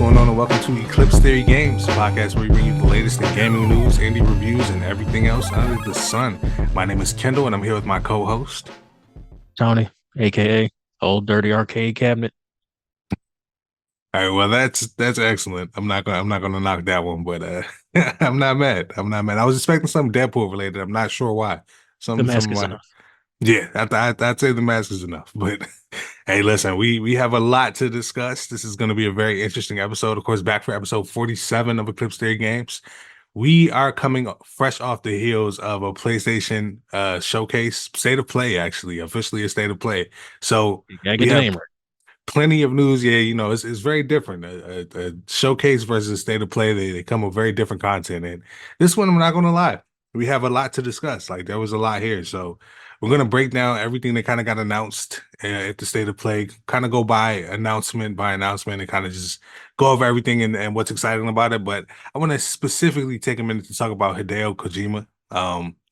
going on, and welcome to Eclipse Theory Games, a podcast where we bring you the latest in gaming news, indie reviews, and everything else under the sun. My name is Kendall, and I'm here with my co-host Tony, aka Old Dirty Arcade Cabinet. All right, well, that's excellent. I'm not gonna knock that one, but I'm not mad. I'm not mad. I was expecting something Deadpool related. I'm not sure why. The Some mask of is my enough. Yeah, I'd say the mask is enough. But hey, listen, we have a lot to discuss. This is going to be a very interesting episode. Of course, back for episode 47 of Eclipse Theory Games. We are coming fresh off the heels of a PlayStation showcase, state of play, actually, officially a state of play. So You gotta get we the have name right. plenty of news. Yeah, it's very different. A showcase versus state of play, they come with very different content. And this one, I'm not going to lie, we have a lot to discuss. Like, there was a lot here. So we're going to break down everything that kind of got announced at the state of play, kind of go by announcement, and kind of just go over everything and what's exciting about it. But I want to specifically take a minute to talk about Hideo Kojima.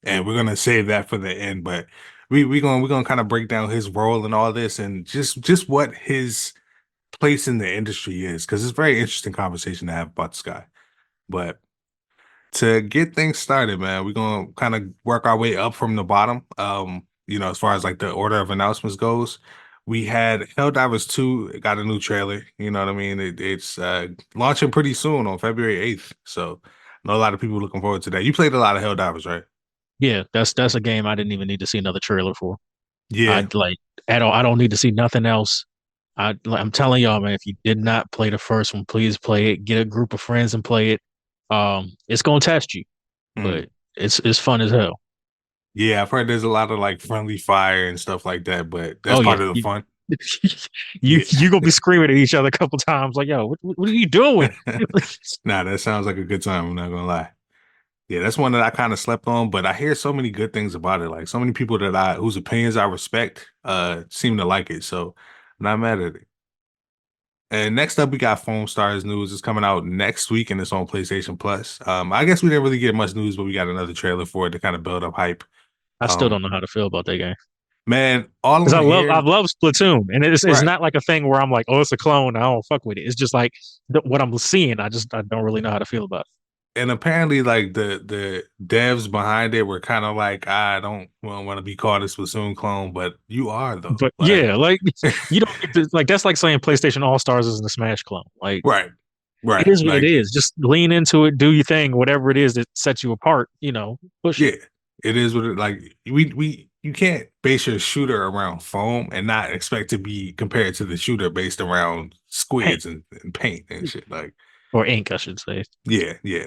And we're going to save that for the end. But we're gonna kind of break down his role in all this and just what his place in the industry is, because it's a very interesting conversation to have about this guy. But to get things started, man, we're gonna kind of work our way up from the bottom. As far as like the order of announcements goes, we had Helldivers 2 it got a new trailer. You know what I mean? It's launching pretty soon on February 8th. So I know a lot of people looking forward to that. You played a lot of Helldivers, right? Yeah, that's a game I didn't even need to see another trailer for. Yeah. I'd like at all. I don't need to see nothing else. I'm telling y'all, man, if you did not play the first one, please play it. Get a group of friends and play it. It's gonna test you, Mm. but it's fun as hell. Yeah, I've heard there's a lot of like friendly fire and stuff like that, but that's Oh part yeah, of the fun. you Yeah. you gonna be screaming at each other a couple times, like, yo, what are you doing? Nah, that sounds like a good time. I'm not gonna lie. Yeah, that's one that I kind of slept on, but I hear so many good things about it. Like so many people that I whose opinions I respect seem to like it. So I'm not mad at it. And next up, we got Foam Stars news. It's coming out next week and it's on PlayStation Plus. I guess we didn't really get much news, but we got another trailer for it to kind of build up hype. I still Um, don't know how to feel about that game. man, all Because I'm I hearing, love Splatoon, and it's right. not like a thing where I'm like, oh, it's a clone. I don't fuck with it. It's just like what I'm seeing. I don't really know how to feel about it. And apparently, like the devs behind it were kind of like, I don't want to be called a Splatoon clone, but you are though. But Like, yeah, like you don't get to, like that's like saying PlayStation All Stars isn't a Smash clone. Like right, it right. is what it Like, is. Just lean into it, do your thing, whatever it is that sets you apart. Push it. yeah, it is what it like. You can't base your shooter around foam and not expect to be compared to the shooter based around Paint squids and paint and shit. Like, or ink, I should say. yeah, yeah.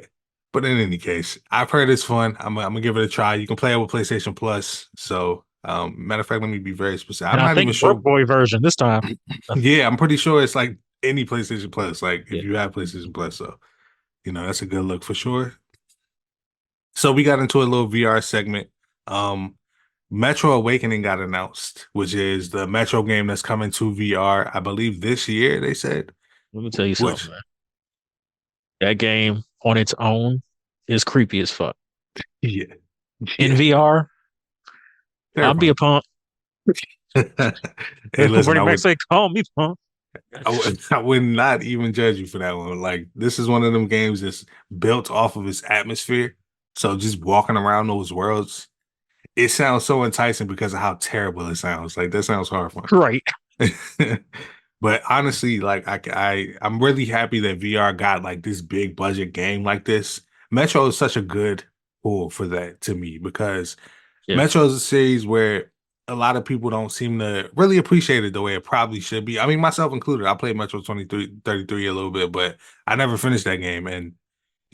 But in any case, I've heard it's fun. I'm gonna give it a try. You can play it with PlayStation Plus. So, matter of fact, let me be very specific. And I'm I not even think Broke sure. Boy version this time. Yeah, I'm pretty sure it's like any PlayStation Plus, like if Yeah, you have PlayStation Plus. So, that's a good look for sure. So we got into a little VR segment. Um, Metro Awakening got announced, which is the Metro game that's coming to VR, I believe this year, they said. let me tell you something, Which, man. That game on its own is creepy as fuck. yeah, In yeah, VR, I'll be terrifying. a punk. Hey, listen, Bernie Mac say, "Call me punk." I would not even judge you for that one. Like, this is one of them games that's built off of its atmosphere. So just walking around those worlds, it sounds so enticing because of how terrible it sounds. Like, that sounds horrifying. Right. But honestly, like I'm really happy that VR got like this big budget game like this. Metro is such a good pull for that to me because Yeah. Metro is a series where a lot of people don't seem to really appreciate it the way it probably should be. I mean, myself included. I played Metro 33 a little bit, but I never finished that game. And,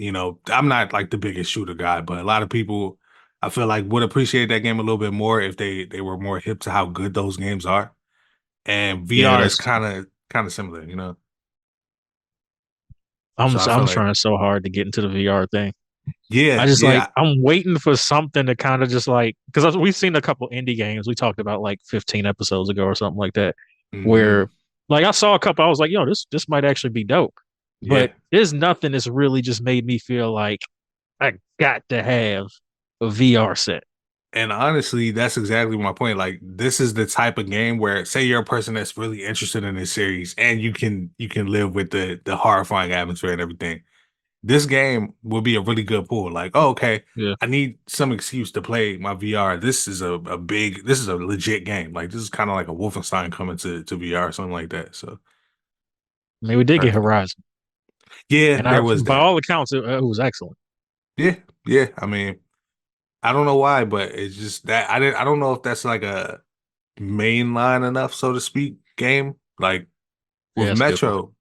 I'm not like the biggest shooter guy, but a lot of people I feel like would appreciate that game a little bit more if they were more hip to how good those games are. And Yeah, VR is that's kind of similar. I'm So I feel I'm like, trying so hard to get into the VR thing. I yeah, just like yeah. I'm waiting for something to kind of just like because we've seen a couple indie games we talked about like 15 episodes ago or something like that, Hmm. where like I saw a couple, I was like, yo, this might actually be dope. Yeah. But there's nothing that's really just made me feel like I got to have a VR set. And honestly, that's exactly my point. Like, this is the type of game where, say, you're a person that's really interested in this series, and you can live with the horrifying atmosphere and everything. This game will be a really good pull. Like, oh, okay, Yeah. I need some excuse to play my VR. This is this is a legit game. Like, this is kind of like a Wolfenstein coming to VR or something like that. So, I mean, we did get perfect. Horizon, Yeah, and there was by that. all accounts, it was excellent. Yeah, yeah. I mean, I don't know why, but it's just that I don't know if that's like a mainline enough, so to speak, game. Like Yeah, with that's a good point. Metro,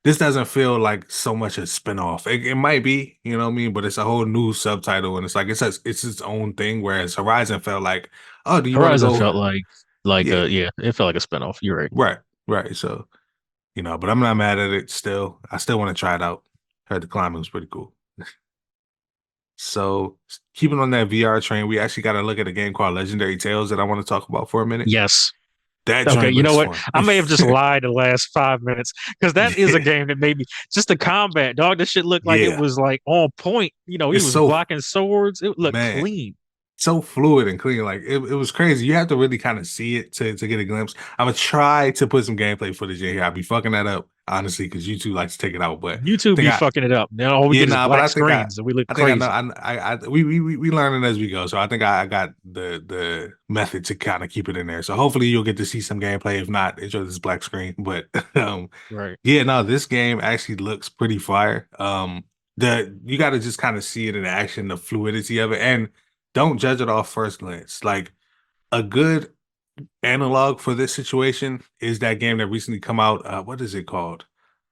this doesn't feel like so much a spinoff. It might be, you know what I mean, but it's a whole new subtitle, and it's like it's its own thing. Whereas Horizon felt like, oh, do you want to Horizon go? felt like Yeah, yeah, it felt like a spinoff. You're right. right, right. So but I'm not mad at it. Still, I still want to try it out. Heard the climbing was pretty cool. So keeping on that VR train, we actually got to look at a game called Legendary Tales that I want to talk about for a minute. Yes. That Okay, joint you know looks what? fun. I may have just lied the last 5 minutes because that is a Yeah, game that made me just the combat, dog. This shit looked like it yeah. was like on point. You know, he It's was so blocking swords. It looked man, clean. so fluid and clean. Like it was crazy. You have to really kind of see it to get a glimpse. I'm gonna try to put some gameplay footage in here. I'll be fucking that up, honestly, because you two like to take it out. But I YouTube think be fucking it up. Now all we yeah, get is nah, but black screens and we look I think I know. crazy. We learning as we go. So I think I got the method to kind of keep it in there. So hopefully you'll get to see some gameplay. If not, enjoy this black screen. But Right. yeah, no, this game actually looks pretty fire. The you got to just kind of see it in action, the fluidity of it, and don't judge it off first glance. Like a good analog for this situation is that game that recently come out. What is it called?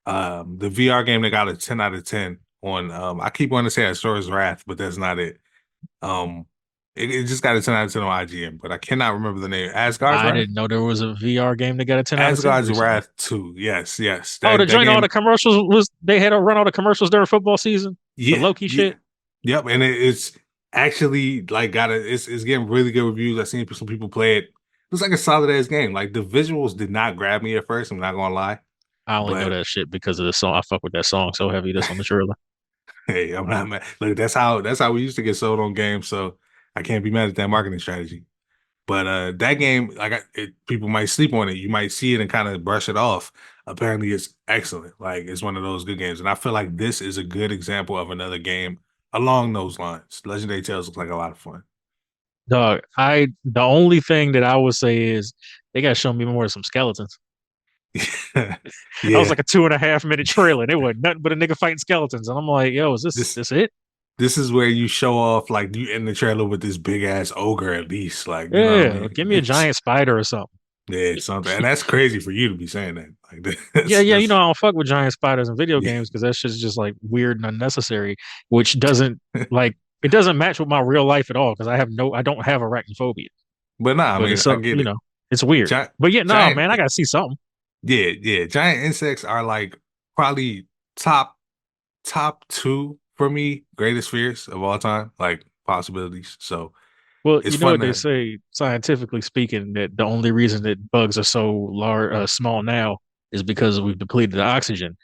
The VR game that got a 10 out of 10 on. I keep wanting to say Asura's Wrath, but that's not it. Um, it just got a 10 out of 10 on IGN, but I cannot remember the name. Asgard's I Wrath. didn't know there was a VR game that got a 10 out of 10 Asgard's recently. Wrath 2. Yes, yes. Oh, the That joint all the game. commercials was they had to run all the commercials during football season. The Yeah, Loki yeah. shit. Yep, and it's actually like it's getting really good reviews. I've seen some people play it. Looks like a solid ass game. Like the visuals did not grab me at first. I'm not gonna lie, I only know but that shit because of the song. I fuck with that song so heavy that's on the trailer. hey, I'm not mad. Look, that's how we used to get sold on games. So I can't be mad at that marketing strategy. But that game, people might sleep on it. You might see it and kind of brush it off. Apparently, it's excellent. Like it's one of those good games, and I feel like this is a good example of another game along those lines. Legendary Tales looks like a lot of fun. Dog, the only thing that I would say is they gotta show me more of some skeletons. That was Yeah, like a 2.5 minute trailer. And it was nothing but a nigga fighting skeletons. And I'm like, yo, is this this this it? this is where you show off like you in the trailer with this big ass ogre at least, like you know what I Yeah, mean? give me a giant spider or something. Yeah, something, and that's crazy for you to be saying that. Like Yeah, yeah, you know, that's I don't fuck with giant spiders in video yeah, games because that shit's just like weird and unnecessary, which doesn't like it doesn't match with my real life at all because I don't have arachnophobia. but nah, I But mean it's I get you it. know, it's weird. Giant, But yeah, no, giant, man, I gotta see something. yeah, yeah. Giant insects are like probably top two for me greatest fears of all time, like possibilities. So Well, it's you know fun what they to say, scientifically speaking, that the only reason that bugs are so large, small now is because we've depleted the oxygen,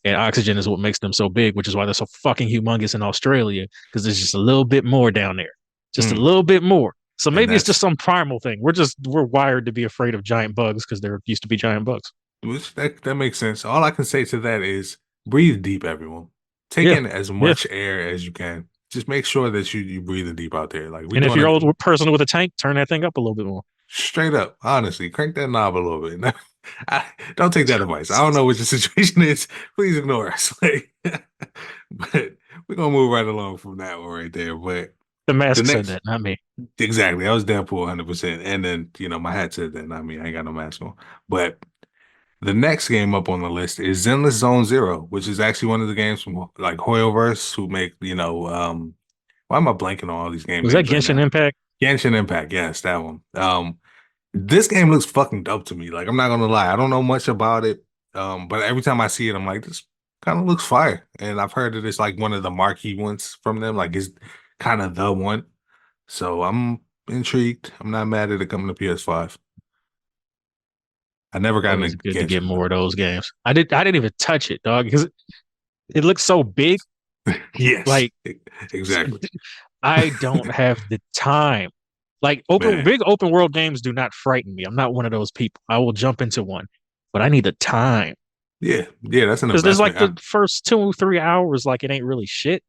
and oxygen is what makes them so big, which is why they're so fucking humongous in Australia because there's just a little bit more down there, just a mm, little bit more. So and maybe it's just some primal thing. We're wired to be afraid of giant bugs because there used to be giant bugs. that makes sense. All I can say to that is breathe deep, everyone. Take Yeah, in as yeah. much air as you can. Just make sure that you breathing deep out there. Like we're And if doing you're a old person with a tank, turn that thing up a little bit more. straight up, honestly, crank that knob a little bit. Don't take that advice. I don't know what your situation is. Please ignore us. Like, but we're gonna move right along from that one right there. But The the mask said next that, not me. exactly, that was Deadpool 100%. And then my hat said that, not me. I ain't got no mask on. But the next game up on the list is Zenless Zone Zero, which is actually one of the games from like Hoyoverse, who make, why am I blanking on all these game Was that names right Genshin now? Impact? Genshin Impact, yes, that one. This game looks fucking dope to me. Like, I'm not gonna lie, I don't know much about it. But every time I see it, I'm like, this kind of looks fire. And I've heard that it's like one of the marquee ones from them, like it's kind of the one. So I'm intrigued. I'm not mad at it coming to PS5. I never got Always into good to get Genshin more though. of those games. I didn't even touch it, dog, because it looks so big. Yes, Like exactly. I don't have the time. Like Man. big open world games do not frighten me. I'm not one of those people. I will jump into one, but I need the time Yeah, yeah, that's an because there's like investment. the first 2 or 3 hours, like it ain't really shit.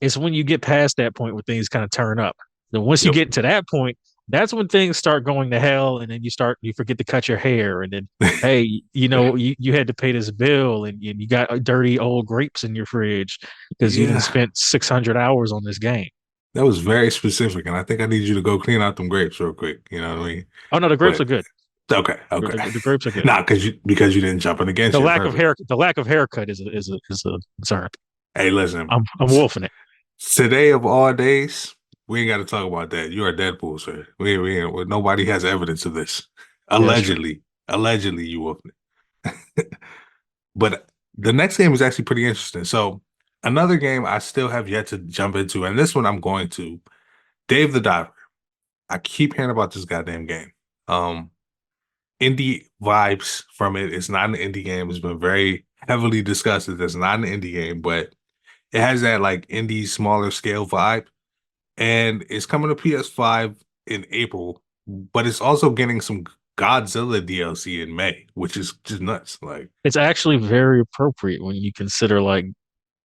It's when you get past that point where things kind of turn up. Then once you Yep. get to that point, that's when things start going to hell, and then you forget to cut your hair, and then hey, you had to pay this bill, and you got dirty old grapes in your fridge because you didn't Yeah, spent 600 hours on this game. that was very specific, and I think I need you to go clean out them grapes real quick. You know what I mean? Oh no, the grapes But are good. okay, The, okay. the, the grapes are good. Nah, because you didn't jump in against it. Perfect. The lack of haircut is a concern. Hey, listen. I'm wolfing it. Today of all days, we ain't got to talk about that. You are Deadpool, sir. We ain't, well, nobody has evidence of this. Yeah, that's true. Allegedly, you wolfed it. But the next game is actually pretty interesting. So another game I still have yet to jump into, and this one I'm going to. Dave the Diver. I keep hearing about this goddamn game. Um, Indie vibes from it. It's not an indie game. It's been very heavily discussed that it's not an indie game, but it has that like indie smaller scale vibe. And it's coming to PS5 in April, but it's also getting some Godzilla DLC in May, which is just nuts. Like, It's actually very appropriate when you consider like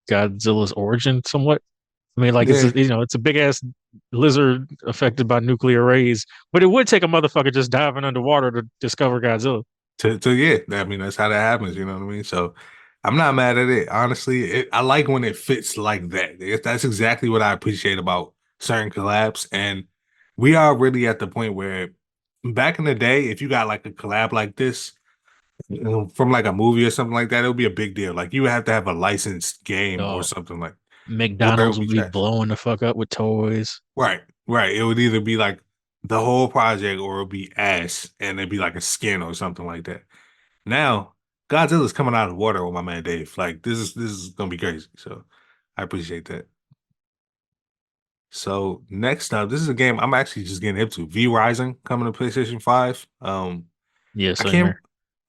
Godzilla's origin somewhat. I mean, like yeah, it's a big ass lizard affected by nuclear rays, but it would take a motherfucker just diving underwater to discover Godzilla. yeah, I mean that's how that happens, you know what I mean? So I'm not mad at it. Honestly, I like when it fits like that. That's exactly what I appreciate about certain collabs. And we are really at the point where back in the day, if you got like a collab like this, from like a movie or something like that, it would be a big deal. Like you would have to have a licensed game or Oh, something like where it McDonald's would be would be trash. blowing the fuck up with toys. Right, right. It would either be like the whole project or it would be ass and it'd be like a skin or something like that. Now, Godzilla's coming out of the water with my man Dave. Like this is gonna be crazy. So I appreciate that. So next up, this is a game I'm actually just getting hip to. V Rising coming to PlayStation 5. Yeah, I same can't here.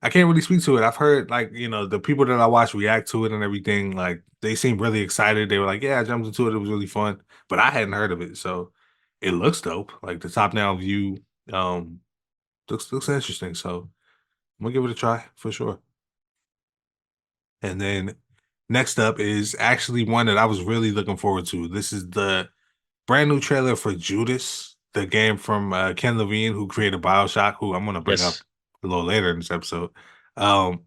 I can't really speak to it. I've heard like, the people that I watch react to it and everything, like they seem really excited. They were like, yeah, I jumped into it. It was really fun. But I hadn't heard of it. So it looks dope. Like the top-down view um looks interesting. So I'm gonna give it a try for sure. And then next up is actually one that I was really looking forward to. This is the brand new trailer for Judas, the game from Ken Levine, who created BioShock, who I'm gonna bring up Yes. a little later in this episode. Um,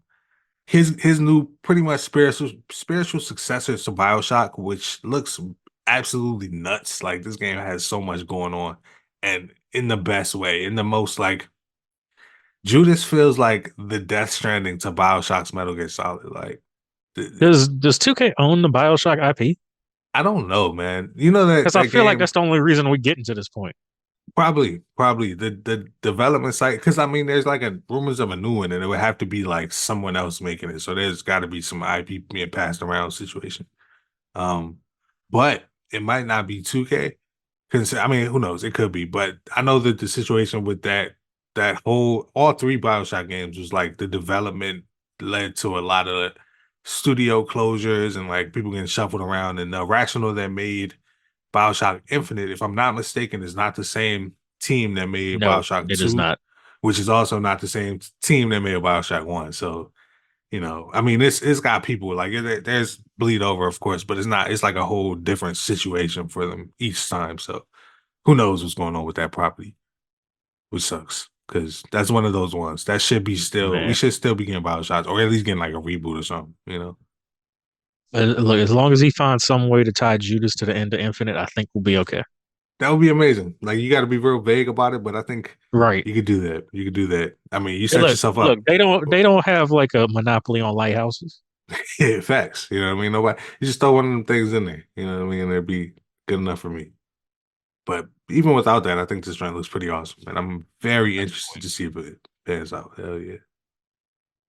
his new pretty much spiritual successor to BioShock, which looks absolutely nuts. Like this game has so much going on, and in the best way, in the most like Judas feels like the Death Stranding to BioShock's Metal Gear Solid. Like Does 2K own the BioShock IP? I don't know, man. You know that Because I that feel like game that's the only reason we get into this point. probably the development site because I mean there's like a rumors of a new one and it would have to be like someone else making it. So there's got to be some IP being passed around situation. Um, but it might not be 2K. Because I mean, who knows? It could be, but I know that the situation with that whole all three Bioshock games was like the development led to a lot of studio closures and like people getting shuffled around. And the Rational that made Bioshock Infinite, if I'm not mistaken, is not the same team that made No, Bioshock it is 2, not. which is also not the same team that made Bioshock 1. So I mean, it's got people like there's bleed over, of course, but it's not. It's like a whole different situation for them each time. So who knows what's going on with that property, which sucks because that's one of those ones that should be still. We Man. should still be getting Bioshocks or at least getting like a reboot or something. Look, as long as he finds some way to tie Judas to the end of Infinite, I think we'll be okay. That would be amazing. Like you got to be real vague about it, but I think Right. you could do that. You could do that. I mean, you Hey, set yourself look, up. they don't have like a monopoly on lighthouses. Yeah, facts. You know what I mean? Nobody. You just throw one of them things in there. You know what I mean? And it'd be good enough for me. But even without that, I think this trend looks pretty awesome, and I'm very interested to see if it pans out. Hell yeah!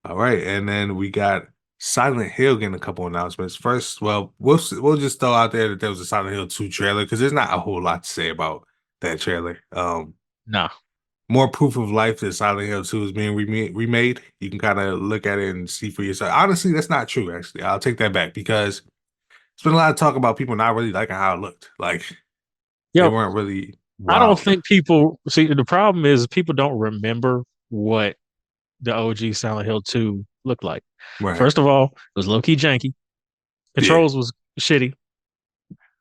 All right, and then we got Silent Hill getting a couple announcements. First, well, we'll just throw out there that there was a Silent Hill 2 trailer because there's not a whole lot to say about that trailer. Nah. More proof of life that Silent Hill 2 is being remade. You can kind of look at it and see for yourself. Honestly, that's not true. Actually, I'll take that back because there's been a lot of talk about people not really liking how it looked. Like they Yep. weren't really. I don't Wow. think people see the problem is people don't remember what the OG Silent Hill 2 looked like. Right. First of all, it was low key janky. Yeah. Controls was shitty.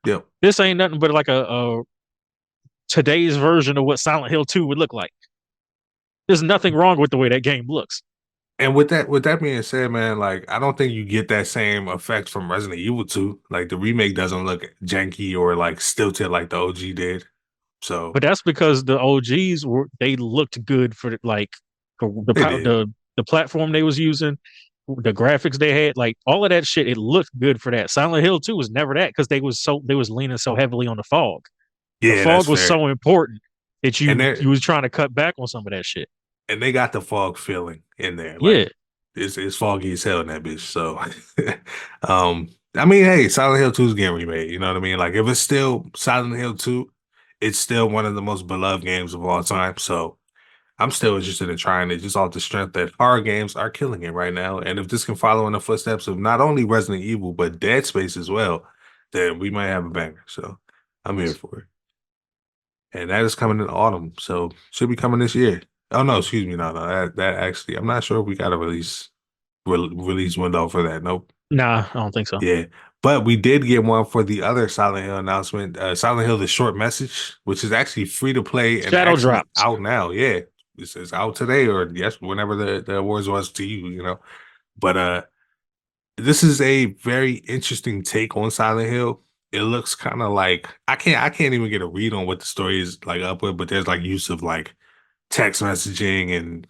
Yep. This ain't nothing but like a today's version of what Silent Hill 2 would look like. There's nothing wrong with the way that game looks. And with that being said, man, like I don't think you get that same effect from Resident Evil 2. Like the remake doesn't look janky or like stilted like the OG did. So But that's because the OGs were they looked good for like the they did. the platform they was using, the graphics they had, like all of that shit. It looked good for that. Silent Hill 2 was never that because they was leaning so heavily on the fog. The Yeah, that's fog was fair. so important that And you they was trying to cut back on some of that shit. and they got the fog feeling in there. Like Yeah, it's foggy as hell in that bitch. So I mean, hey, Silent Hill 2 is getting remade. You know what I mean? Like if it's still Silent Hill 2, it's still one of the most beloved games of all time. So I'm still interested in trying it just off the strength that horror games are killing it right now. And if this can follow in the footsteps of not only Resident Evil, but Dead Space as well, then we might have a banger. So I'm here for it. And that is coming in autumn. So should be coming this year. Oh no, excuse me. No, that actually I'm not sure if we got a release window for that. Nope. nah, I don't think so. Yeah. But we did get one for the other Silent Hill announcement, Silent Hill The Short Message, which is actually free to play and Shadow actually drops. out now. Yeah. It's out today or yes, whenever the awards was to you, you know. But this is a very interesting take on Silent Hill. It looks kind of like I can't even get a read on what the story is like up with, but there's like use of like text messaging and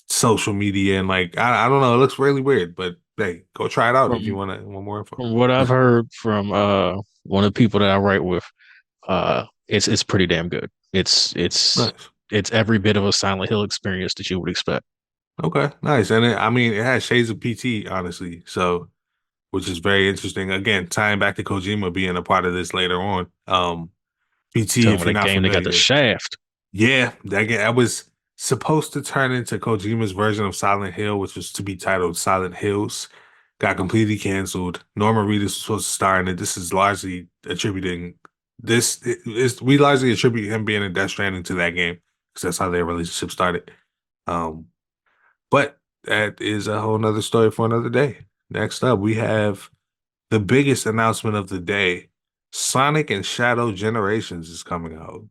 social media and like I don't know, it looks really weird, but hey, go try it out if you From want more info. from what I've heard from one of the people that I write with, it's pretty damn good. Nice. It's every bit of a Silent Hill experience that you would expect. Okay, nice. And I mean, it has shades of PT, honestly. So, which is very interesting. Again, tying back to Kojima being a part of this later on. PT, Telling if me you're that not game they got the familiar, shaft. yeah, that was supposed to turn into Kojima's version of Silent Hill, which was to be titled Silent Hills. Got completely canceled. Norman Reedus was supposed to star in it. This is largely attributing we largely attribute him being in Death Stranding to that game because that's how their relationship started. Um, but that is a whole nother story for another day. Next up, we have the biggest announcement of the day. Sonic and Shadow Generations is coming out.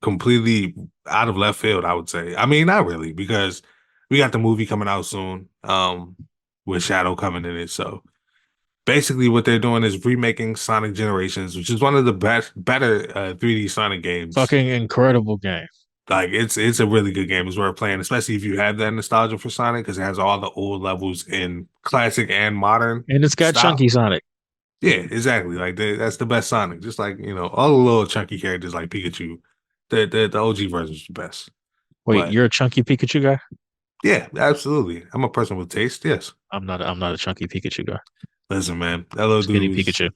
Completely out of left field, I would say. I mean, not really, because we got the movie coming out soon, with Shadow coming in it. So basically what they're doing is remaking Sonic Generations, which is one of the better 3D Sonic games. Fucking incredible game. Like it's a really good game. It's worth playing, especially if you have that nostalgia for Sonic, because it has all the old levels in classic and modern And it's got style. Chunky Sonic. Yeah, exactly. Like that's the best Sonic. Just like all the little chunky characters like Pikachu. The OG version is the best. Wait, But you're a Chunky Pikachu guy? yeah, absolutely. I'm a person with taste. Yes. I'm not a Chunky Pikachu guy. Listen, man, that little Skinny dude was Pikachu.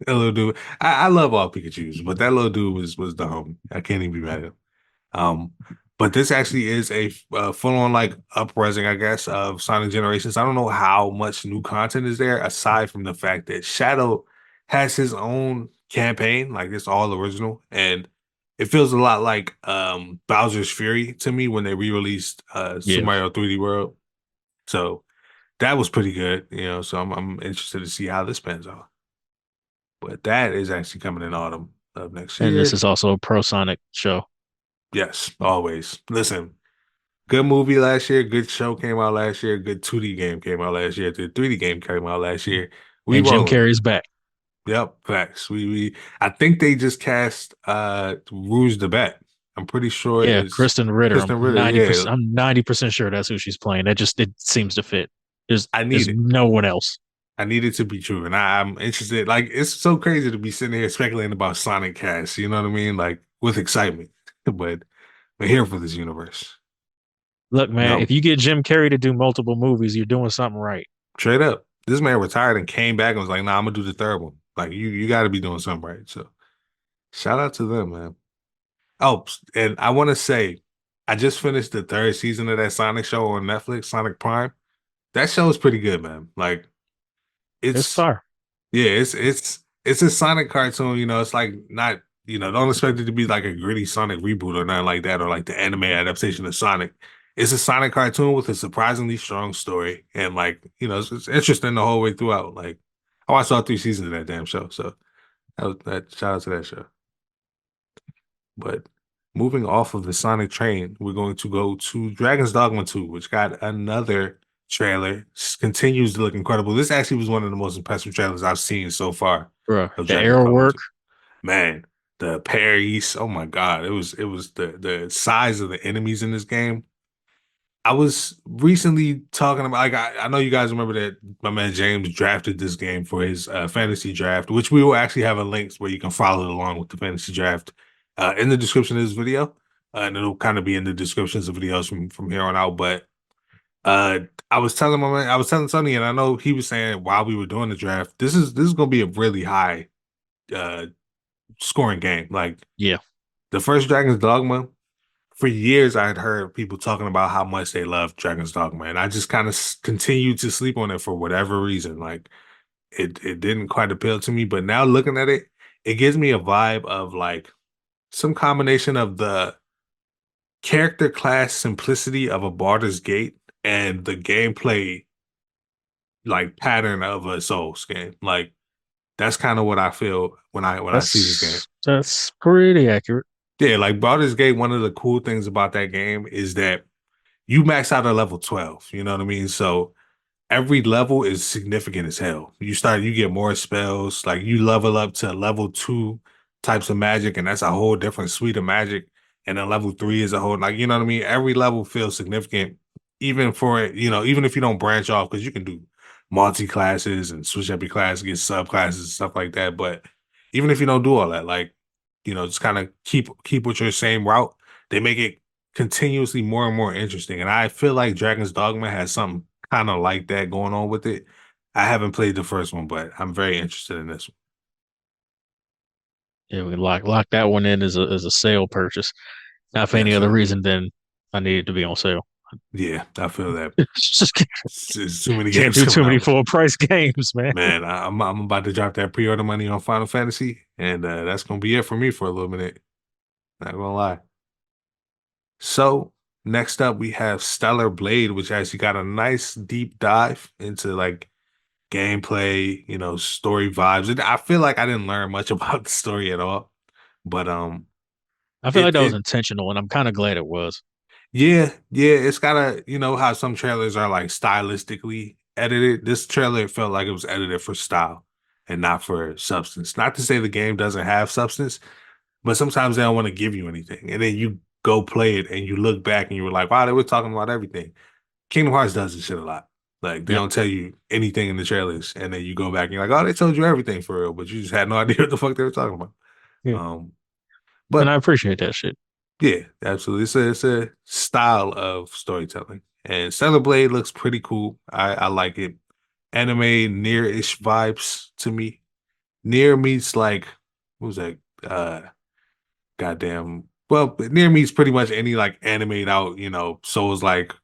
that little dude. I love all Pikachu's, but that little dude was the homie. I can't even be mad at him. Um, but this actually is a full on like uprising, I guess, of Sonic Generations. I don't know how much new content is there aside from the fact that Shadow has his own campaign, like it's all original, and it feels a lot like Bowser's Fury to me when they re-released Super Yeah. Mario 3D World. So that was pretty good, So I'm interested to see how this pans out. But that is actually coming in autumn of next And this year. is also a Pro Sonic show. Yes, always. Listen, good movie last year. Good show came out last year. Good 2D game came out last year. The 3D game came out last year. We And Jim rolling. Carrey's back. Yep, facts. We I think they just cast Rouge the Bet. I'm pretty sure Yeah, it's Kristen Ritter. Kristen Ritter. Yeah, I'm 90% sure that's who she's playing. That just it seems to fit. I need There's it. no one else. I need it to be true. And I'm interested. Like, it's so crazy to be sitting here speculating about Sonic cast, you know what I mean? Like with excitement. But we're here for this universe. Look, man, No, if you get Jim Carrey to do multiple movies, you're doing something right. straight up. This man retired and came back and was like, nah, I'm gonna do the third one. Like you gotta be doing something right. So shout out to them, man. Oh, and I want to say, I just finished the third season of that Sonic show on Netflix, Sonic Prime. That show is pretty good, man. Like It's it's fire. yeah, it's a Sonic cartoon, it's like not don't expect it to be like a gritty Sonic reboot or nothing like that, or like the anime adaptation of Sonic. It's a Sonic cartoon with a surprisingly strong story, and like, it's interesting the whole way throughout. Like, I watched all 3 seasons of that damn show, so that shout out to that show. But moving off of the Sonic train, we're going to go to Dragon's Dogma 2, which got another trailer. Continues to look incredible. This actually was one of the most impressive trailers I've seen so far Bro, of the Dragon's arrow Dogma work. 2. Man, the parries, oh my God. It was the size of the enemies in this game. I was recently talking about, like, I know you guys remember that my man James drafted this game for his fantasy draft, which we will actually have a link where you can follow along with the fantasy draft in the description of this video. And it'll kind of be in the descriptions of videos from here on out. But uh, I was telling Sonny, and I know he was saying while we were doing the draft, this is gonna be a really high uh scoring game. Like Yeah, the first Dragon's Dogma, for years I had heard people talking about how much they love Dragon's Dogma, and I just kind of continued to sleep on it for whatever reason. Like it didn't quite appeal to me, but now looking at it, it gives me a vibe of like some combination of the character class simplicity of a Baldur's Gate and the gameplay like pattern of a Souls game. Like that's kind of what I feel when I see this game. that's pretty accurate. Yeah, like Baldur's Gate, one of the cool things about that game is that you max out at level 12. You know what I mean? So every level is significant as hell. You get more spells, like you level up to level 2 types of magic, and that's a whole different suite of magic. And then level 3 is a whole, like, you know what I mean? Every level feels significant, even for it, even if you don't branch off, because you can do multi-classes and switch up your class, get subclasses and stuff like that. But even if you don't do all that, like, just kind of keep with your same route, they make it continuously more and more interesting. And I feel like Dragon's Dogma has something kind of like that going on with it. I haven't played the first one, but I'm very interested in this one. Yeah, we lock that one in as a sale purchase. Not for any Yes, other sir. reason than I need it to be on sale. Yeah, I feel that. Just It's too many can't games do too coming many out. full price games, man. Man, I'm about to drop that pre-order money on Final Fantasy, and that's gonna be it for me for a little minute. Not gonna lie. So next up, we have Stellar Blade, which actually got a nice deep dive into like gameplay, story vibes. I feel like I didn't learn much about the story at all, but I feel like it that was it intentional, and I'm kind of glad it was. yeah, it's gotta, how some trailers are like stylistically edited. This trailer felt like it was edited for style and not for substance. Not to say the game doesn't have substance, but sometimes they don't want to give you anything, and then you go play it and you look back and you were like, wow, they were talking about everything. Kingdom Hearts does this shit a lot. Like they Yep. don't tell you anything in the trailers, and then you go back and you're like, oh, they told you everything for real, but you just had no idea what the fuck they were talking about. Yeah. Um, And I but appreciate that shit. yeah, absolutely, it's a style of storytelling, and Stellar Blade looks pretty cool. I like it. Anime near-ish vibes to me. Near meets like what was that? Goddamn. Well, near meets pretty much any like animate out, Souls like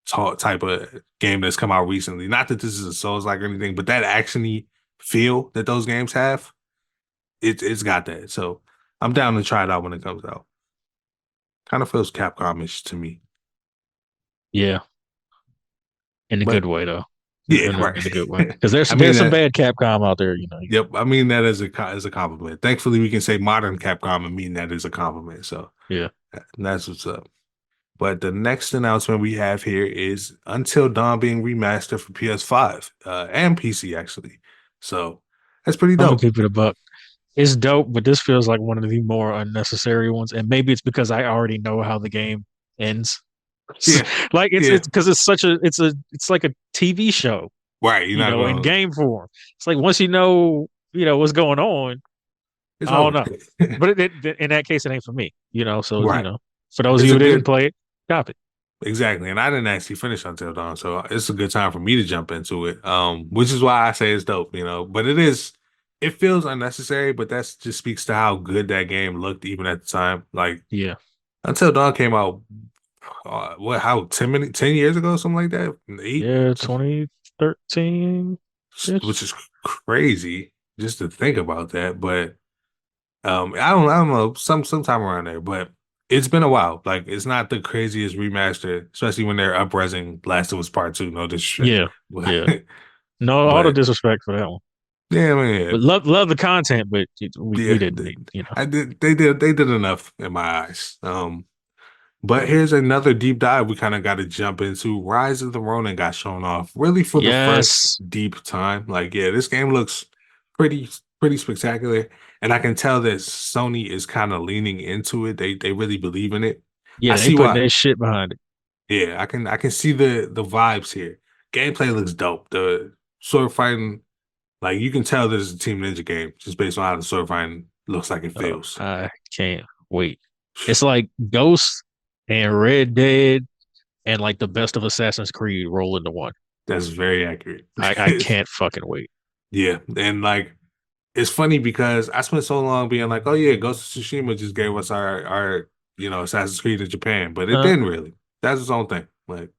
type of game that's come out recently. Not that this is a Souls like or anything, but that actiony feel that those games have, it's got that. So I'm down to try it out when it comes out. Kind of feels Capcom-ish to me, Yeah, in a but good way though. yeah, right. In a good way, because there's I mean there's some that. bad Capcom out there. Yep, I mean that as a compliment. Thankfully, we can say modern Capcom and mean that as a compliment. So Yeah, that's what's up. But the next announcement we have here is Until Dawn being remastered for PS5 and PC actually. So that's pretty I'm gonna dope. keep it a buck. It's dope, but this feels like one of the more unnecessary ones. And maybe it's because I already know how the game ends. Yeah, Like yeah, it's because it's such a it's like a TV show, right. You're not in going. game form. It's like once what's going on, It's I don't over. know. But in that case, it ain't for me. So Right. for those of It's you a who didn't good play it, stop it. exactly, and I didn't actually finish Until Dawn, so it's a good time for me to jump into it. Which is why I say it's dope. But it feels unnecessary, but that just speaks to how good that game looked even at the time. Like Yeah, Until Dawn came out, how 10 years ago, something like that, eight, yeah, 2013 which ish. is crazy just to think about that. But I don't know, sometime around there, but it's been a while. Like it's not the craziest remaster, especially when they're upresing Last of Us Part Two. No disrespect, Yeah, but yeah. No, all the but disrespect for that one. yeah, I mean, yeah, But love the content, but we yeah, didn't need, you know. they did enough in my eyes. But here's another deep dive we kind of got to jump into. Rise of the Ronin got shown off really for the first Yes. deep time. Like, yeah, this game looks pretty spectacular, and I can tell that Sony is kind of leaning into it. They really believe in it. I Yeah, they see putting why. their shit behind it. Yeah, I can see the vibes here. Gameplay looks dope. The sword fighting, like you can tell this is a Team Ninja game just based on how the sword fighting looks like it Oh, feels. I can't wait. It's like Ghost and Red Dead and like the best of Assassin's Creed roll into one. That's very accurate. I can't fucking wait. Yeah, and like it's funny because I spent so long being like, oh yeah, Ghost of Tsushima just gave us our Assassin's Creed in Japan, but it Uh, didn't really. That's its own thing, like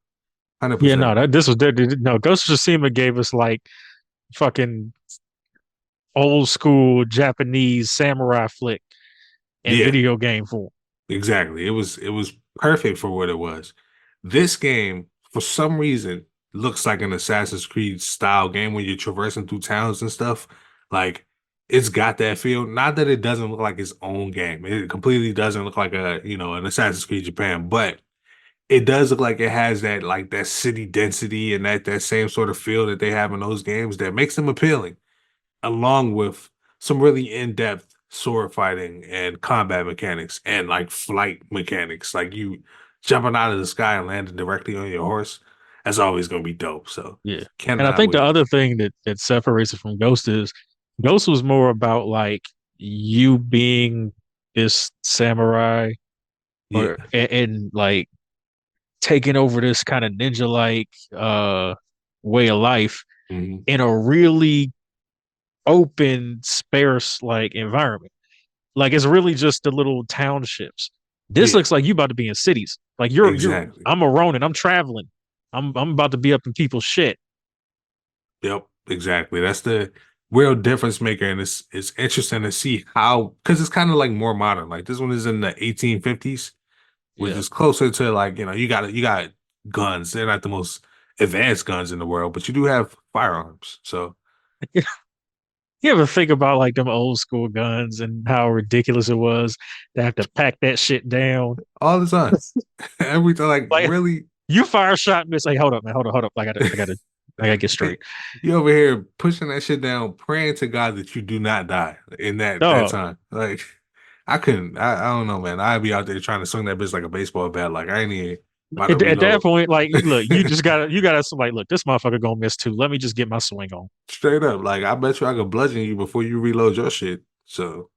yeah, 100%. no, that this was no Ghost of Tsushima gave us like fucking old school Japanese samurai flick in Yeah, video game form. exactly. It was perfect for what it was. This game, for some reason, looks like an Assassin's Creed style game when you're traversing through towns and stuff. Like it's got that feel. Not that it doesn't look like its own game. It completely doesn't look like an Assassin's Creed Japan, but it does look like it has that like that city density and that same sort of feel that they have in those games that makes them appealing, along with some really in-depth sword fighting and combat mechanics and like flight mechanics, like you jumping out of the sky and landing directly on your horse. That's always gonna be dope. So Yeah. And I cannot think the wait. other thing that separates it from Ghost is Ghost was more about like you being this samurai Yeah. and like taking over this kind of ninja like way of life Hmm. in a really open, sparse like environment. Like it's really just the little townships. This Yeah. looks like you about to be in cities. Like you're Exactly. I'm a Ronin, I'm traveling. I'm about to be up in people's shit. Yep. Exactly. That's the real difference maker, and it's interesting to see how because it's kind of like more modern. Like this one is in the 1850s, which Yeah. is closer to like you got guns. They're not the most advanced guns in the world, but you do have firearms. So You ever think about like them old school guns and how ridiculous it was to have to pack that shit down? all the time, every time, like Like really, you fire a shot and it's like, hold up, man, hold up. I gotta get straight. you over here pushing that shit down, praying to God that you do not die in that Dog. time. Like I couldn't, I don't know, man. I'd be out there trying to swing that bitch like a baseball bat. Like I ain't even about to At that reload. point, like, look, you gotta like, look, this motherfucker gonna miss two. Let me just get my swing on. Straight up. Like I bet you I could bludgeon you before you reload your shit. So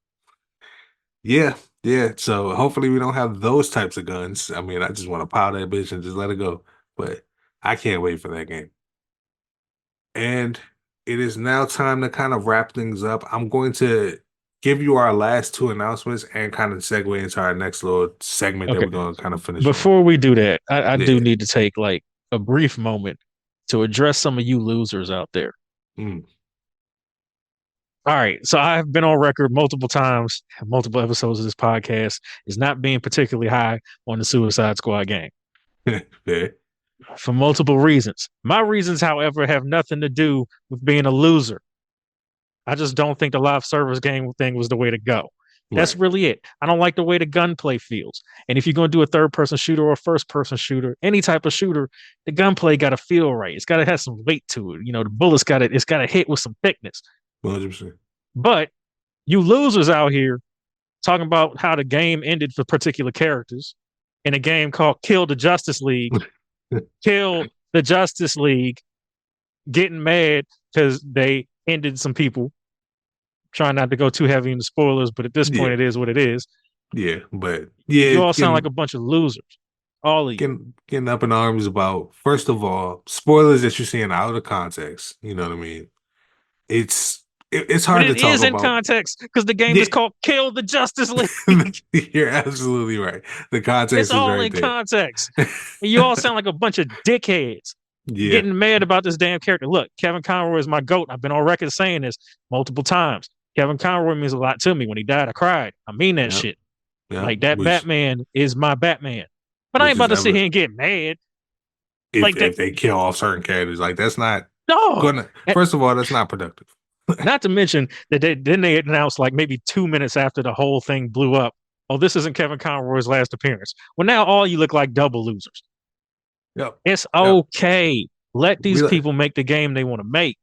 yeah, yeah. So hopefully we don't have those types of guns. I mean, I just want to pile that bitch and just let it go. But I can't wait for that game. And it is now time to kind of wrap things up. I'm going to give you our last two announcements and kind of segue into our next little segment that Okay. we're going to kind of finish on. Before we do that, I do Yeah. need to take like a brief moment to address some of you losers out there. Mm. All right. So I've been on record multiple times, multiple episodes of this podcast, is not being particularly high on the Suicide Squad game Yeah. for multiple reasons. My reasons, however, have nothing to do with being a loser. I just don't think the live service game thing was the way to go. That's Right. really it. I don't like the way the gunplay feels. And if you're going to do a third person shooter or a first person shooter, any type of shooter, the gunplay got to feel right. It's got to have some weight to it. You know, the bullets it's got to hit with some thickness. 100%. But you losers out here talking about how the game ended for particular characters in a game called Kill the Justice League, Kill the Justice League, getting mad because they ended some people. Trying not to go too heavy into spoilers, but at this point, Yeah. it is what it is. Yeah. But yeah, You all sound like a bunch of losers, all of you. getting up in arms about, first of all, spoilers that you're seeing out of context. You know what I mean? It's But hard to it talk is in about. context because the game Yeah, is called Kill the Justice League. you're absolutely right. The It's context is all right in there. context. And you all sound like a bunch of dickheads Yeah. getting mad about this damn character. Look, Kevin Conroy is my GOAT. I've been on record saying this multiple times. Kevin Conroy means a lot to me. When he died, I cried. I mean that Yep. shit. Yep. Like that Batman is my Batman. But I ain't Which is about to sit ever here and get mad if like that. they kill off certain characters, like that's not No. gonna. First of all, that's not productive. Not to mention that they announced like maybe 2 minutes after the whole thing blew up. Oh, this isn't Kevin Conroy's last appearance. Well, now all you look like double losers. Yep. It's Yep. okay. Let We these like people make the game they want to make.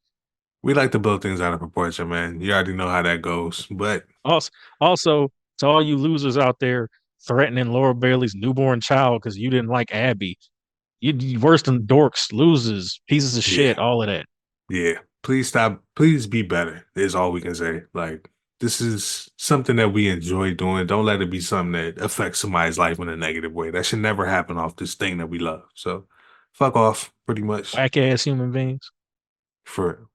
we like to build things out of proportion, man. You already know how that goes. But Also, to all you losers out there threatening Laura Bailey's newborn child because you didn't like Abby, you worse than dorks, losers, pieces of yeah, shit, all of that. yeah. Please stop. Please be better. Is all we can say. Like this is something that we enjoy doing. Don't let it be something that affects somebody's life in a negative way. That should never happen off this thing that we love. So, fuck off, pretty much. Whack ass human beings. For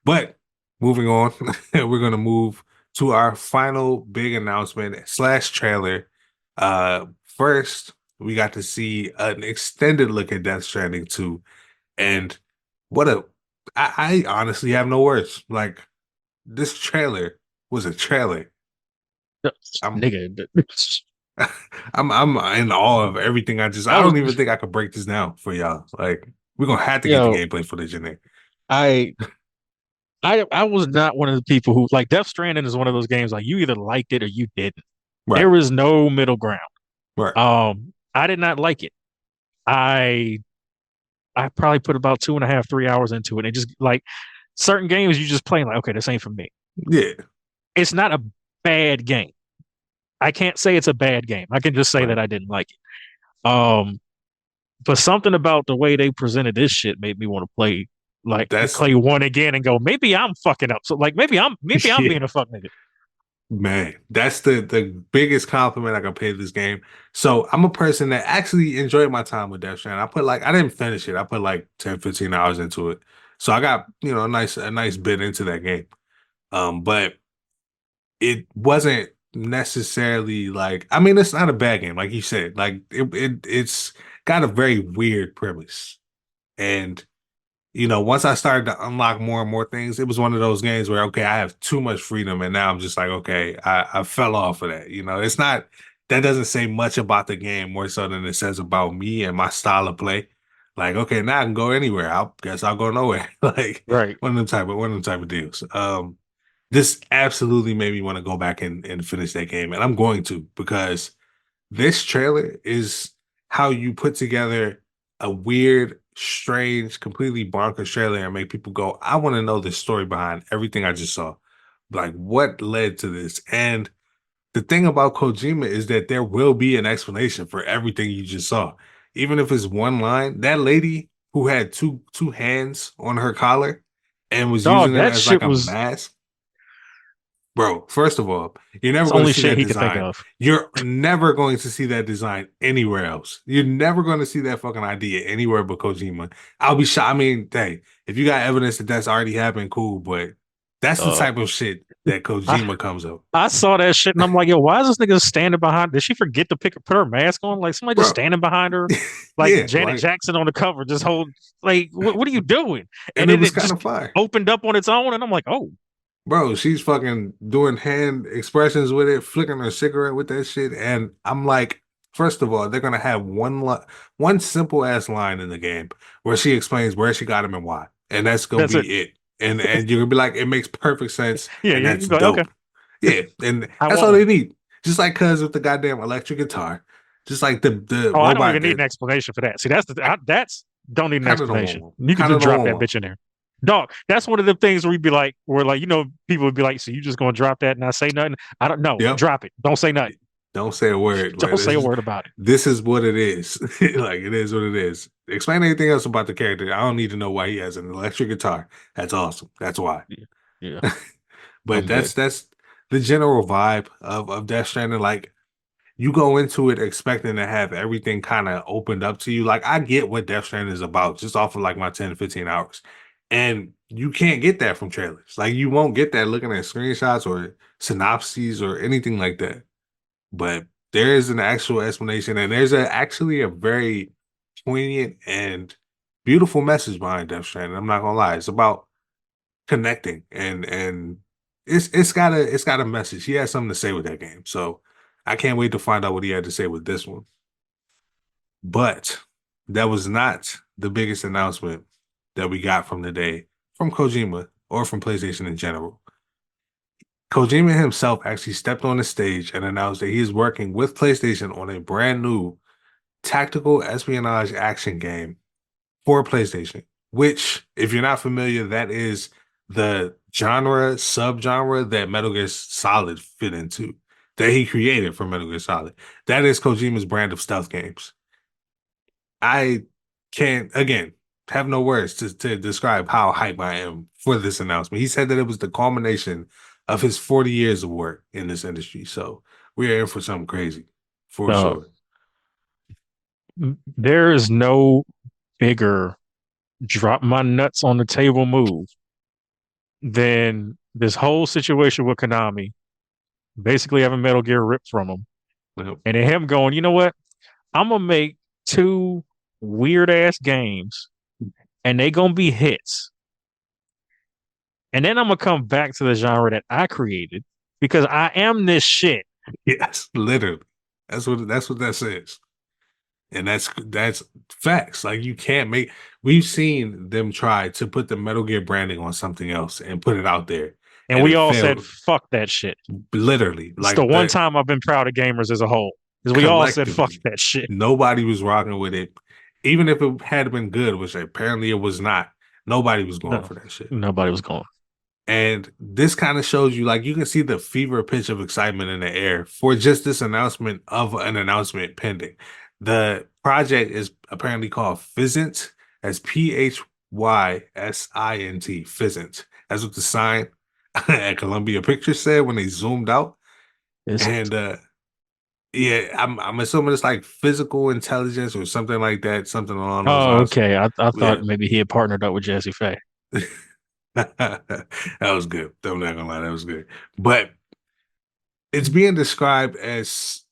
But moving on, we're gonna move to our final big announcement slash trailer. First, we got to see an extended look at Death Stranding 2, and what a I honestly have no words. Like this trailer was a trailer. I'm Nigga. I'm in awe of everything. I I was don't even think I could break this down for y'all. Like we're gonna have to get the yo, gameplay footage in there. I I was not one of the people who like Death Stranding is one of those games like you either liked it or you didn't. Right, There is no middle ground. right. I did not like it. I I probably put about 2.5, 3 hours into it. And just like certain games you just play like, okay, this ain't for me. Yeah, It's not a bad game. I can't say it's a bad game. I can just say right. that I didn't like it. But something about the way they presented this shit made me want to That's play one again and go, maybe I'm fucking up. So like maybe I'm yeah. being a fuck nigga. Man, that's the biggest compliment I can pay this game. So I'm a person that actually enjoyed my time with Death Stranding. I didn't finish it. I put like 10, 15 hours into it. So I got, a nice bit into that game. But it wasn't necessarily like I mean, it's not a bad game, like you said. Like it's got a very weird premise. And once I started to unlock more and more things, it was one of those games where, okay, I have too much freedom. And now I'm just like, okay, I fell off of that. It's not, that doesn't say much about the game more so than it says about me and my style of play. Like, okay, now I can go anywhere. I guess I'll go nowhere. Like Right. one of them type of deals. This absolutely made me want to go back and finish that game. And I'm going to because this trailer is how you put together a weird, strange, completely bonkers trailer and make people go, I want to know the story behind everything I just saw. Like, what led to this? And the thing about Kojima is that there will be an explanation for everything you just saw. Even if it's one line, that lady who had two hands on her collar and was Dog, using them that as like shit a was mask. Bro, first of all, you're it's never the going to only see shit that he could think design. of. You're never going to see that design anywhere else. You're never going to see that fucking idea anywhere but Kojima. I'll be shocked. I mean, hey, if you got evidence that that's already happened, cool. But that's the Uh type of shit that I Kojima comes up, I saw that shit and I'm like, yo, why is this nigga standing behind? Did she forget to put her mask on? Like somebody just bro. standing behind her, like Yeah, Janet like, Jackson on the cover, just hold like what are you doing? And and it then was it kind just of fire. opened up on its own, and I'm like, oh, Bro, she's fucking doing hand expressions with it, flicking her cigarette with that shit. And I'm like, first of all, they're gonna have one simple ass line in the game where she explains where she got him and why. And that's gonna that's it. be it. And you're gonna be like, it makes perfect sense, Yeah, and you that's go, okay, dope. Yeah, and I that's want all one. they need. Just like cuz with the goddamn electric guitar, just like the Oh, I don't robot even need an that explanation for that. See, I that's don't need an kind of don't want explanation. one. You can Kind just of don't drop want that one. bitch in there. Dog, that's one of the things where you'd be like, where like, people would be like, so you just gonna drop that and not say nothing? I don't know. Yep. Drop it. Don't say nothing. Don't say a word. Like Don't say a word about it. this is what it is. Like it is what it is. Explain anything else about the character. I don't need to know why he has an electric guitar. That's awesome. That's why. Yeah, yeah, But I'm good. that's the general vibe of Death Stranding. Like you go into it expecting to have everything kind of opened up to you. Like I get what Death Stranding is about just off of like my 10 to 15 hours. And you can't get that from trailers. Like you won't get that looking at screenshots or synopses or anything like that. But there is an actual explanation, and there's actually a very poignant and beautiful message behind Death Stranding. I'm not gonna lie, it's about connecting, and it's got a message. He has something to say with that game. So I can't wait to find out what he had to say with this one. But that was not the biggest announcement that we got from the day from Kojima or from PlayStation in general. Kojima himself actually stepped on the stage and announced that he is working with PlayStation on a brand new tactical espionage action game for PlayStation, which, if you're not familiar, that is the subgenre that Metal Gear Solid fit into, that he created for Metal Gear Solid. That is Kojima's brand of stealth games. I can't, again, have no words to describe how hype I am for this announcement. He said that it was the culmination of his 40 years of work in this industry. So we are in for something crazy, for Uh, sure. there is no bigger drop my nuts on the table move than this whole situation with Konami basically having Metal Gear ripped from him, Yep. and then him going, you know what? I'm gonna make two weird ass games, and they gonna be hits. And then I'm gonna come back to the genre that I created because I am this shit. Yes, literally. That's what that says. And that's facts. Like you can't make we've seen them try to put the Metal Gear branding on something else and put it out there. And And we it all said, failed fuck that shit. literally. It's the Like one the time I've been proud of gamers as a whole. Because we all said, fuck collectively, that shit. nobody was rocking with it. Even if it had been good, which apparently it was not, nobody was going No, for that shit. nobody was going. And this kind of shows you, like, you can see the fever pitch of excitement in the air for just this announcement of an announcement pending. The project is apparently called Physint, as Physint, Physint. That's what the sign at Columbia Pictures said when they zoomed out. It's, And yeah, I'm assuming it's like physical intelligence or something like that, something along those oh, lines. okay. I thought Yeah. maybe he had partnered up with Jesse Faye. That was good. I'm not gonna lie, that was good. But it's being described as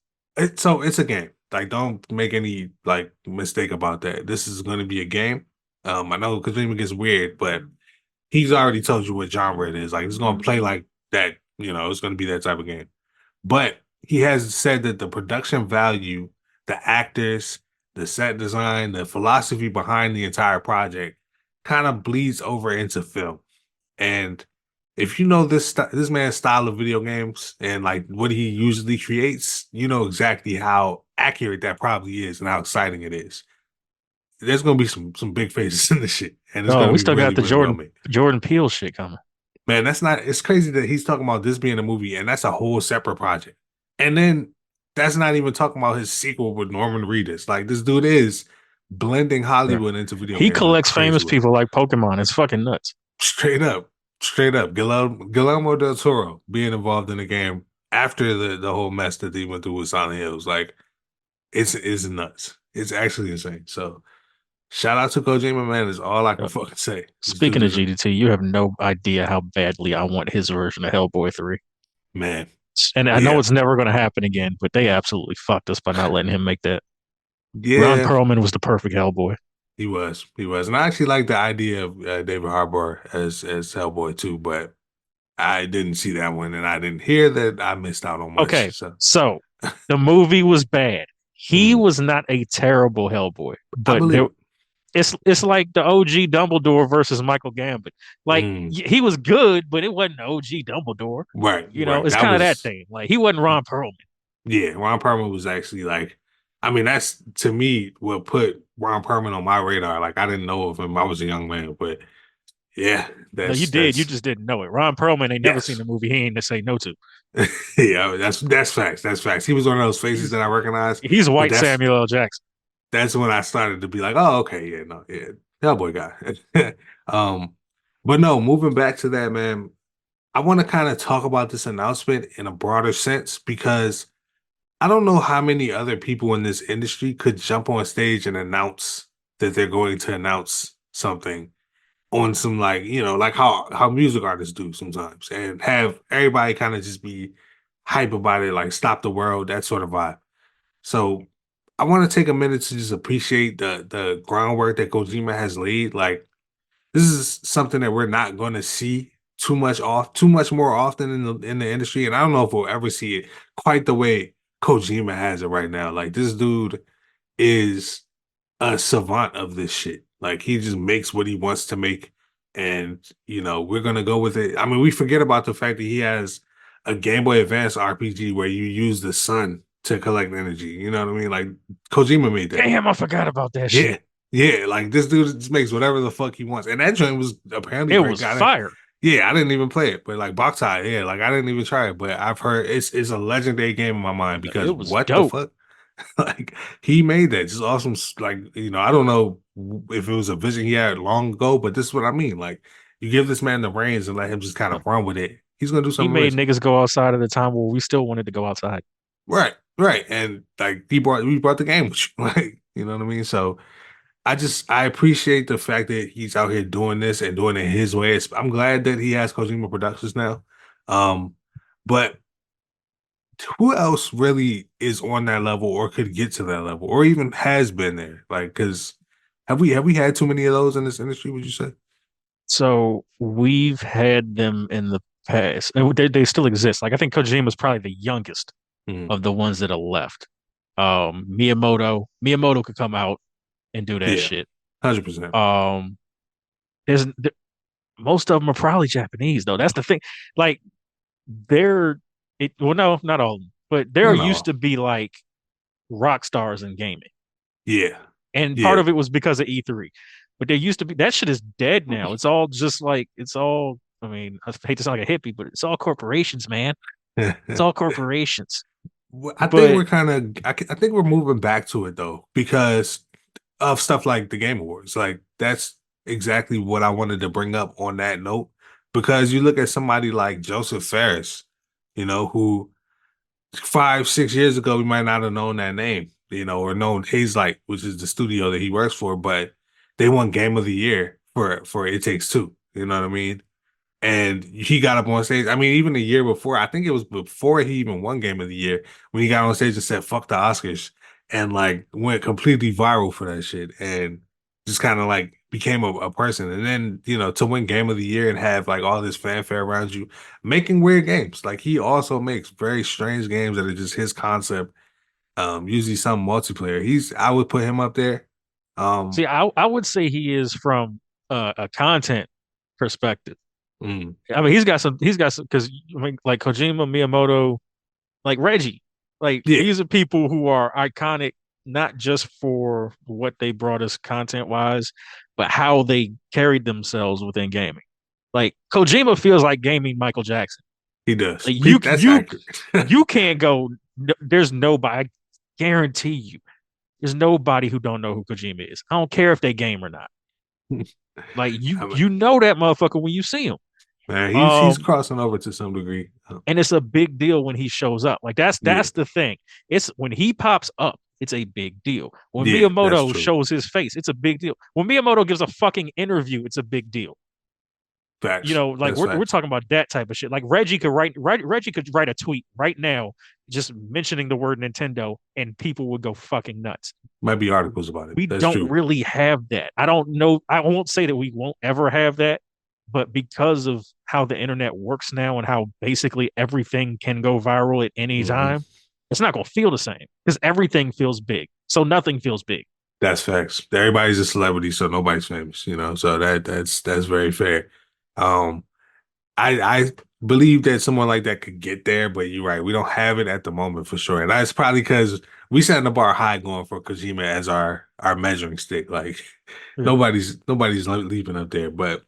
so it's a game. Like, don't make any like mistake about that. This is gonna be a game. I know Kojima gets weird, but he's already told you what genre it is. Like, it's gonna play like that, it's gonna be that type of game. But he has said that the production value, the actors, the set design, the philosophy behind the entire project kind of bleeds over into film. And if you know this man's style of video games and like what he usually creates, you know exactly how accurate that probably is and how exciting it is. There's gonna be some big faces in this shit, and it's Oh, gonna we be still got really the really well made. Jordan Peele shit coming. Man, that's not. It's crazy that he's talking about this being a movie, and that's a whole separate project. And then that's not even talking about his sequel with Norman Reedus. Like, this dude is blending Yeah. Hollywood into video He games in a collects crazy famous way. people like Pokemon. It's fucking nuts. Straight up, straight up. Guillermo del Toro being involved in the game after the whole mess that they went through with Silent Hills, like it's nuts. It's actually insane. So shout out to Kojima, man. Is all I can Uh, fucking say. This dude Speaking of is a GDT, you have no idea how badly I want his version of Hellboy 3. man. And I know Yeah, it's never going to happen again, but they absolutely fucked us by not letting him make that. Ron yeah. Perlman was the perfect Hellboy. He was, and I actually like the idea of David Harbour as Hellboy too, but I didn't see that one, and I didn't hear that. I missed out on Okay, much. So so the movie was bad. He mhm. was not a terrible Hellboy, I but believe there it. it's like the OG Dumbledore versus Michael Gambit. Like Mm, he was good, but it wasn't OG Dumbledore. right, You know, right. it's That kind of that was thing. Like he wasn't Ron Perlman. yeah. Ron Perlman was actually like, I mean, that's to me what put Ron Perlman on my radar. Like, I didn't know of him. I was a young man, but yeah, No, you that's did. You that's just didn't know it. Ron Perlman ain't never seen yes, a movie he ain't to say no to. yeah. That's facts. That's facts. He was one of those faces He's that I recognized, he's but white that's Samuel L. Jackson. that's when I started to be like, oh, okay, yeah, no, yeah, Hellboy guy. um, but no, moving back to that, man, I want to kind of talk about this announcement in a broader sense because I don't know how many other people in this industry could jump on stage and announce that they're going to announce something on some like, like how music artists do sometimes and have everybody kind of just be hype about it, like stop the world, that sort of vibe. So I want to take a minute to just appreciate the groundwork that Kojima has laid. Like, this is something that we're not going to see too much more often in the industry, and I don't know if we'll ever see it quite the way Kojima has it right now. Like this dude is a savant of this shit. Like he just makes what he wants to make, and we're gonna go with it. I mean, we forget about the fact that he has a Game Boy Advance RPG where you use the sun to collect energy. You know what I mean? Like Kojima made that. Damn, I forgot about that Yeah. shit. Yeah, like this dude just makes whatever the fuck he wants. And that joint was apparently It great. was Got it. fire. Yeah, I didn't even play it, but like Boktai, yeah, like I didn't even try it, but I've heard it's a legendary game in my mind because It was what the dope. fuck? Like he made that just awesome. Like I don't know if it was a vision he had long ago, but this is what I mean. Like you give this man the reins and let him just kind of run with it. He's gonna do He something made amazing. niggas go outside at the time where we still wanted to go outside. Right, right, and like we brought the game, with you. Like you know what I mean. So I appreciate the fact that he's out here doing this and doing it his way. I'm glad that he has Kojima Productions now. Um, but who else really is on that level or could get to that level or even has been there? Like, because have we had too many of those in this industry? Would you say? So we've had them in the past, and they still exist. Like I think Kojima is probably the youngest Mhm. of the ones that are left. Miyamoto could come out and do that Yeah, shit. 100%. Um, there's most of them are probably Japanese though. That's the thing. Like they're well, no, not all of them, but there No, used no. to be like rock stars in gaming, Yeah, and part yeah. of it was because of E3. But there used to be that shit is dead now. It's all just like it's all. I mean, I hate to sound like a hippie, but it's all corporations, man. It's all corporations. Well, I think But we're kind of. I think we're moving back to it though because of stuff like the Game Awards. Like that's exactly what I wanted to bring up on that note because you look at somebody like Joseph Ferris, who 5, 6 years ago we might not have known that name, or known Hazelight, which is the studio that he works for, but they won Game of the Year for It Takes Two. You know what I mean? And he got up on stage. I mean, even the year before, I think it was before he even won Game of the Year, when he got on stage and said, fuck the Oscars, and like went completely viral for that shit and just kind of like became a person. And then, to win Game of the Year and have like all this fanfare around you, making weird games. Like he also makes very strange games that are just his concept. Usually some multiplayer. I would put him up there. Um, see, I would say he is from a content perspective. mm, I mean, he's got some because I mean, like Kojima, Miyamoto, like Reggie, like yeah, these are people who are iconic not just for what they brought us content wise, but how they carried themselves within gaming. Like Kojima feels like gaming Michael Jackson. he does. Like you That's you accurate. you can't go. There's nobody. I guarantee you, there's nobody who don't know who Kojima is. I don't care if they game or not. Like I mean, you know that motherfucker when you see him. man, he's Um, crossing over to some degree. and it's a big deal when he shows up. Like Yeah, that's the thing. It's when he pops up, it's a big deal. When yeah, that's Miyamoto true. shows his face, it's a big deal. When Miyamoto gives a fucking interview, it's a big deal. You Facts. know, like That's we're facts. talking about that type of shit. Like Reggie could write a tweet right now just mentioning the word Nintendo and people would go fucking nuts. Might be articles about it. We That's don't true. really have that. I don't know. I won't say that we won't ever have that, but because of how the internet works now and how basically everything can go viral at any Hmm. time, it's not going to feel the same because everything feels big. So nothing feels big. That's facts. Everybody's a celebrity, so nobody's famous, So that's very fair. Um, I believe that someone like that could get there, but you're right. We don't have it at the moment for sure. And that's probably because we set the bar high going for Kojima as our measuring stick. Like Yeah. nobody's leaping up there. But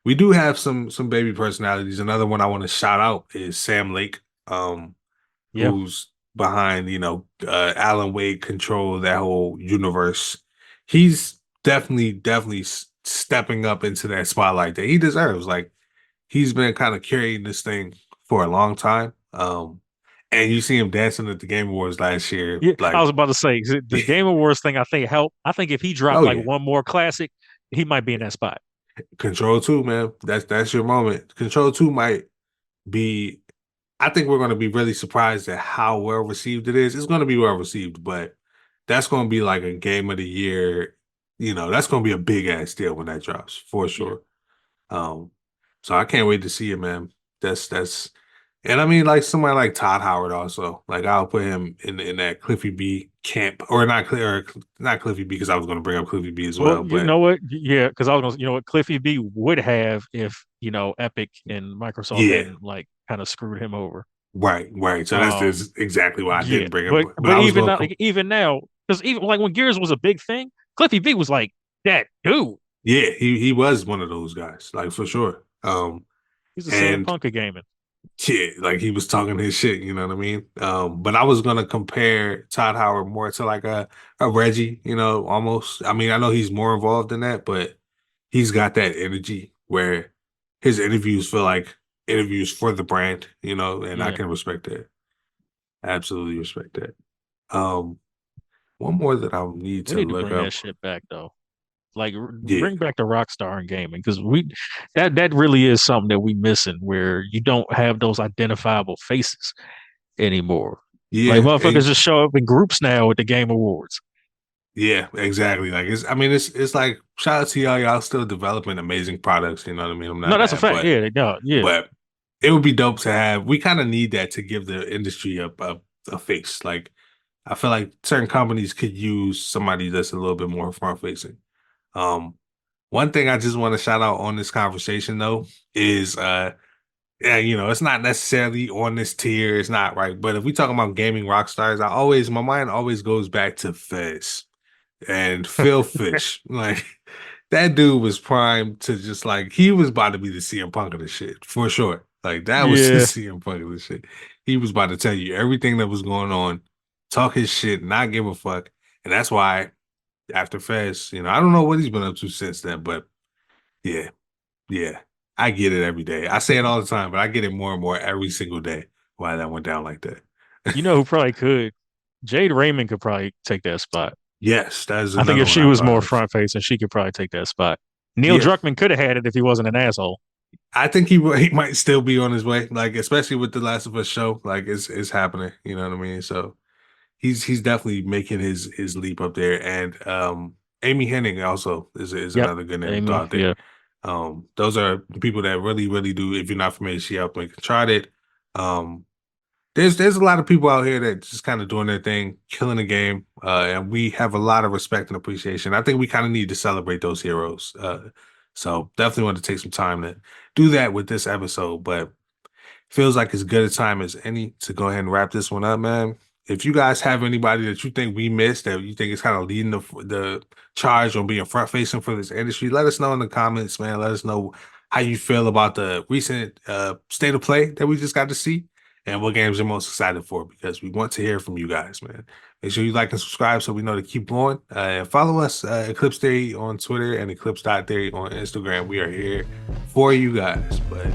we do have some baby personalities. Another one I want to shout out is Sam Lake, Yeah. who's behind, Alan Wake control that whole universe. He's definitely stepping up into that spotlight that he deserves. Like he's been kind of carrying this thing for a long time. And you see him dancing at the Game Awards last year, Yeah. I like, was about to say the Game Awards thing, I think helped. I think if he dropped oh like yeah, one more classic, he might be in that spot. Control 2, man. That's your moment. Control 2 might be. I think we're going to be really surprised at how well received it is. It's going to be well received, but that's going to be like a game of the year. That's going to be a big ass deal when that drops for Yeah. sure. Um, So I can't wait to see it, man. That's and I mean like somebody like Todd Howard also. Like I'll put him in that Cliffy B camp or not Cliffy B because I was going to bring up Cliffy B as Well, well, you but know what? Yeah, because I was gonna, what Cliffy B would have if Epic and Microsoft yeah, hadn't like kind of screwed him over. right. So Um, that's exactly why I yeah, didn't bring him. but But I was even going now, to, even now, because even like when Gears was a big thing, Cliffy B was like that dude. yeah, he was one of those guys, like for sure. He's a CM And Punk of gaming. yeah, like he was talking his shit, you know what I mean? But I was gonna compare Todd Howard more to like a Reggie, almost. I mean, I know he's more involved in that, but he's got that energy where his interviews feel like interviews for the brand, and I Yeah, can respect that. Absolutely respect that. Um, one more that I need we to need to look bring that up. shit back though. Like Yeah, bring back the Rockstar in gaming because that really is something that we missing where you don't have those identifiable faces anymore. Like yeah, motherfuckers just show up in groups now at the Game Awards. yeah, exactly. Like I mean, it's like shout out to y'all. Y'all still developing amazing products. You know what I mean? I'm No, not that's a mad, fact. but Yeah, no, yeah. but it would be dope to have. We kind of need that to give the industry a face. Like I feel like certain companies could use somebody that's a little bit more front facing. Um, one thing I just want to shout out on this conversation though is yeah, it's not necessarily on this tier. It's not right, but if we talk about gaming rock stars, my mind always goes back to Fez and Phil Fish. Like that dude was primed to just like he was about to be the CM Punk of the shit for sure. Like that was the Yeah. CM Punk of the shit. He was about to tell you everything that was going on, talk his shit, not give a fuck. And that's why after Fest, I don't know what he's been up to since then, but yeah, yeah. I get it every day. I say it all the time, but I get it more and more every single day why that went down like that. You know who probably could? Jade Raymond could probably take that spot. Yes, that is I think another if one she I was thought more of. front facing, she could probably take that spot. Neil Yeah, Druckmann could have had it if he wasn't an asshole. I think he might still be on his way, like especially with the Last of Us show, like it's happening. You know what I mean? So he's definitely making his leap up there. And Amy Hennig also is Yep. another good name to throw Amy, out there. yeah. Those are the people that really do. If you're not familiar, she helped make Uncharted. Um, there's a lot of people out here that just kind of doing their thing, killing the game, and we have a lot of respect and appreciation. I think we kind of need to celebrate those heroes. So definitely want to take some time to do that with this episode. But feels like as good a time as any to go ahead and wrap this one up, man. If you guys have anybody that you think we missed that you think is kind of leading the charge on being front facing for this industry, let us know in the comments, man. Let us know how you feel about the recent state of play that we just got to see and what games you're most excited for because we want to hear from you guys, man. Make sure you like and subscribe so we know to keep going. And follow us, Eclipse Theory on Twitter and Eclipse.theory on Instagram. We are here for you guys. But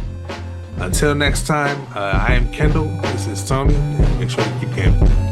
until next time, I am Kendall. This is Tony. And make sure you keep gaming.